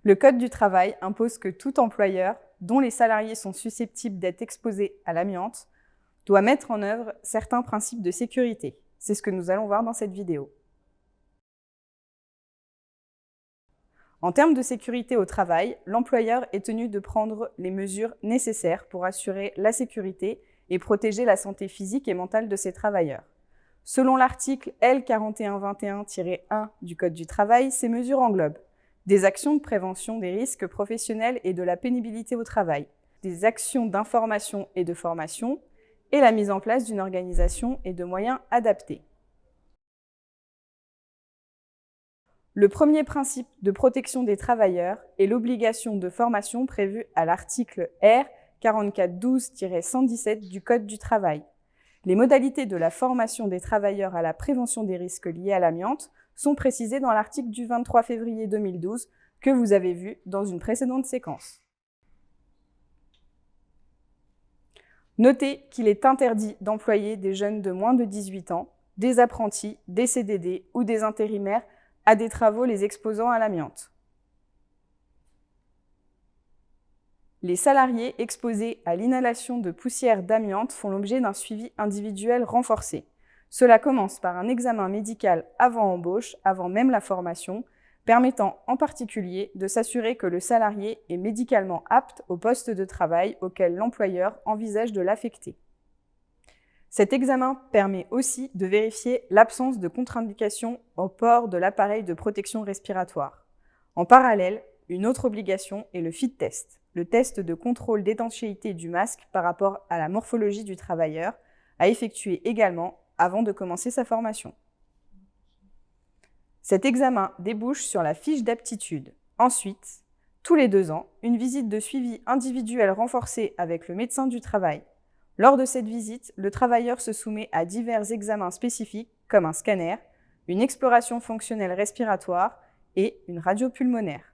Le Code du travail impose que tout employeur, dont les salariés sont susceptibles d'être exposés à l'amiante, doit mettre en œuvre certains principes de sécurité. C'est ce que nous allons voir dans cette vidéo. En termes de sécurité au travail, l'employeur est tenu de prendre les mesures nécessaires pour assurer la sécurité et protéger la santé physique et mentale de ses travailleurs. Selon l'article L4121-1 du Code du travail, ces mesures englobent des actions de prévention des risques professionnels et de la pénibilité au travail, des actions d'information et de formation, et la mise en place d'une organisation et de moyens adaptés. Le premier principe de protection des travailleurs est l'obligation de formation prévue à l'article R 4412-117 du Code du travail. Les modalités de la formation des travailleurs à la prévention des risques liés à l'amiante sont précisées dans l'article du 23 février 2012 que vous avez vu dans une précédente séquence. Notez qu'il est interdit d'employer des jeunes de moins de 18 ans, des apprentis, des CDD ou des intérimaires à des travaux les exposant à l'amiante. Les salariés exposés à l'inhalation de poussière d'amiante font l'objet d'un suivi individuel renforcé. Cela commence par un examen médical avant embauche, avant même la formation, permettant en particulier de s'assurer que le salarié est médicalement apte au poste de travail auquel l'employeur envisage de l'affecter. Cet examen permet aussi de vérifier l'absence de contre-indication au port de l'appareil de protection respiratoire. En parallèle, une autre obligation est le fit test, le test de contrôle d'étanchéité du masque par rapport à la morphologie du travailleur, à effectuer également avant de commencer sa formation. Cet examen débouche sur la fiche d'aptitude. Ensuite, tous les 2 ans, une visite de suivi individuel renforcée avec le médecin du travail. Lors de cette visite, le travailleur se soumet à divers examens spécifiques comme un scanner, une exploration fonctionnelle respiratoire et une radio pulmonaire.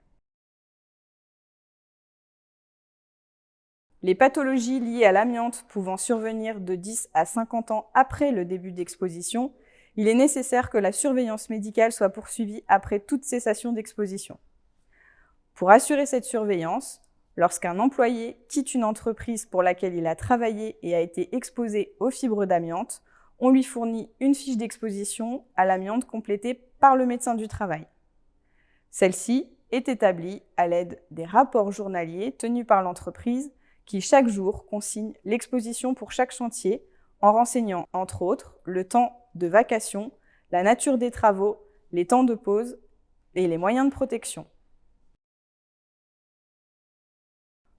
Les pathologies liées à l'amiante pouvant survenir de 10 à 50 ans après le début d'exposition, il est nécessaire que la surveillance médicale soit poursuivie après toute cessation d'exposition. Pour assurer cette surveillance, lorsqu'un employé quitte une entreprise pour laquelle il a travaillé et a été exposé aux fibres d'amiante, on lui fournit une fiche d'exposition à l'amiante complétée par le médecin du travail. Celle-ci est établie à l'aide des rapports journaliers tenus par l'entreprise qui, chaque jour, consignent l'exposition pour chaque chantier en renseignant, entre autres, le temps de vacation, la nature des travaux, les temps de pause et les moyens de protection.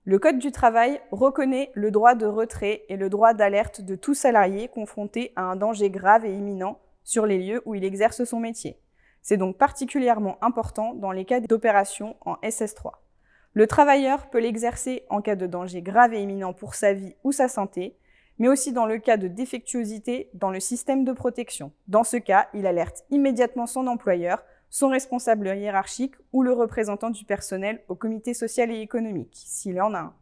Le Code du travail reconnaît le droit de retrait et le droit d'alerte de tout salarié confronté à un danger grave et imminent sur les lieux où il exerce son métier. C'est donc particulièrement important dans les cas d'opération en SS3. Le travailleur peut l'exercer en cas de danger grave et imminent pour sa vie ou sa santé, mais aussi dans le cas de défectuosité dans le système de protection. Dans ce cas, il alerte immédiatement son employeur, son responsable hiérarchique ou le représentant du personnel au comité social et économique, s'il y en a un.